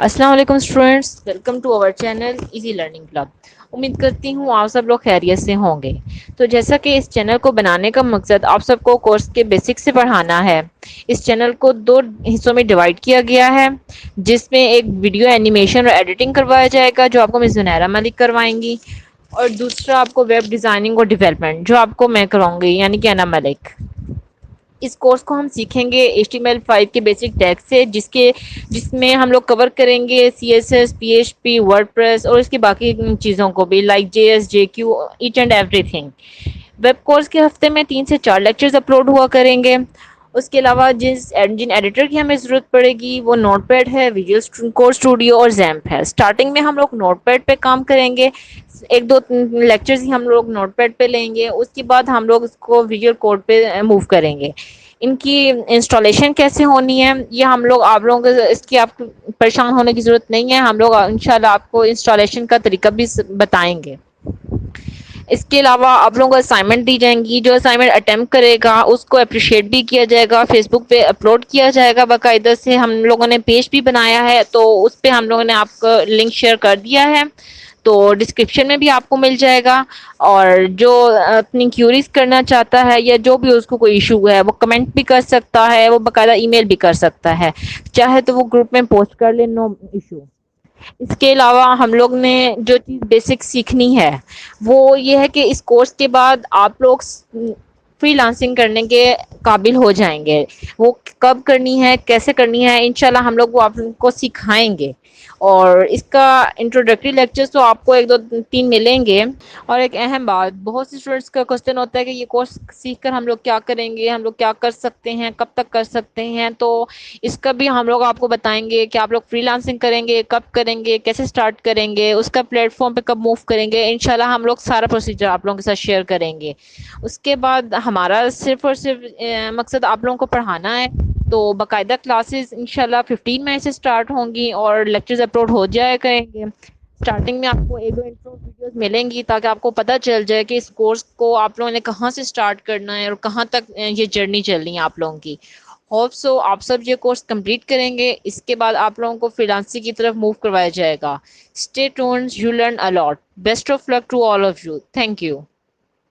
السلام علیکم students, welcome to our channel Easy Learning Club. امید کرتی ہوں آپ سب لوگ خیریت سے ہوں گے۔ تو جیسا کہ اس چینل کو بنانے کا مقصد آپ سب کو کورس کے بیسک سے پڑھانا ہے، اس چینل کو دو حصوں میں ڈیوائڈ کیا گیا ہے، جس میں ایک ویڈیو اینیمیشن اور ایڈیٹنگ کروایا جائے گا جو آپ کو مس زنیرہ ملک کروائیں گی، اور دوسرا آپ کو ویب ڈیزائننگ اور ڈیولپمنٹ جو آپ کو میں کراؤں گی، یعنی کہ انا ملک۔ اس کورس کو ہم سیکھیں گے HTML5 کے بیسک ٹیگ سے، جس میں ہم لوگ کور کریں گے CSS PHP ورڈ پریس اور اس کی باقی چیزوں کو بھی، like JS JQ H and ایوری تھنگ۔ ویب کورس کے ہفتے میں 3 سے 4 لیکچرز اپلوڈ ہوا کریں گے۔ اس کے علاوہ جن ایڈیٹر کی ہمیں ضرورت پڑے گی وہ نوٹ پیڈ ہے، ویژول کوڈ اسٹوڈیو اور زیمپ ہے۔ اسٹارٹنگ میں ہم لوگ نوٹ پیڈ پہ کام کریں گے، 1-2 لیکچرز ہی ہم لوگ نوٹ پیڈ پہ لیں گے، اس کے بعد ہم لوگ اس کو ویژول کوڈ پہ موو کریں گے۔ ان کی انسٹالیشن کیسے ہونی ہے یہ ہم لوگ آپ لوگوں کو اس کی آپ پریشان ہونے کی ضرورت نہیں ہے، ہم لوگ انشاءاللہ آپ کو انسٹالیشن کا طریقہ بھی بتائیں گے۔ اس کے علاوہ آپ لوگوں کو اسائنمنٹ دی جائیں گی، جو اسائنمنٹ اٹیمپٹ کرے گا اس کو اپریشیٹ بھی کیا جائے گا، فیس بک پہ اپلوڈ کیا جائے گا باقاعدہ سے۔ ہم لوگوں نے پیج بھی بنایا ہے تو اس پہ ہم لوگوں نے آپ کو لنک شیئر کر دیا ہے، تو ڈسکرپشن میں بھی آپ کو مل جائے گا۔ اور جو اپنی کیوریز کرنا چاہتا ہے یا جو بھی اس کو کوئی ایشو ہے وہ کمنٹ بھی کر سکتا ہے، وہ باقاعدہ ای میل بھی کر سکتا ہے، چاہے تو وہ گروپ میں پوسٹ کر لے، نو ایشو۔ اس کے علاوہ ہم لوگ نے جو چیز بیسک سیکھنی ہے وہ یہ ہے کہ اس کورس کے بعد آپ لوگ فری لانسنگ کرنے کے قابل ہو جائیں گے۔ وہ کب کرنی ہے، کیسے کرنی ہے، انشاءاللہ ہم لوگ وہ آپ کو سکھائیں گے۔ اور اس کا انٹروڈکٹری لیکچر تو آپ کو 1 2 3 ملیں گے۔ اور ایک اہم بات، بہت سی اسٹوڈنٹس کا کوشچن ہوتا ہے کہ یہ کورس سیکھ کر ہم لوگ کیا کریں گے، ہم لوگ کیا کر سکتے ہیں، کب تک کر سکتے ہیں، تو اس کا بھی ہم لوگ آپ کو بتائیں گے کہ آپ لوگ فری لانسنگ کریں گے، کب کریں گے، کیسے سٹارٹ کریں گے، اس کا پلیٹ فارم پہ کب موو کریں گے، انشاءاللہ ہم لوگ سارا پروسیجر آپ لوگوں کے ساتھ شیئر کریں گے۔ اس کے بعد ہمارا صرف اور صرف مقصد آپ لوگوں کو پڑھانا ہے، تو باقاعدہ کلاسز انشاءاللہ 15 مئی سے سٹارٹ ہوں گی اور لیکچرز اپلوڈ ہو جائے کریں گے۔ اسٹارٹنگ میں آپ کو 1 2 انٹرو ویڈیوز ملیں گی تاکہ آپ کو پتہ چل جائے کہ اس کورس کو آپ لوگوں نے کہاں سے سٹارٹ کرنا ہے اور کہاں تک یہ جرنی چلنی ہے آپ لوگوں کی۔ ہوپ سو آپ سب یہ کورس کمپلیٹ کریں گے، اس کے بعد آپ لوگوں کو فری لانسنگ کی طرف موو کروایا جائے گا۔ Stay tuned, you learn a lot. Best of luck to all of you, thank you.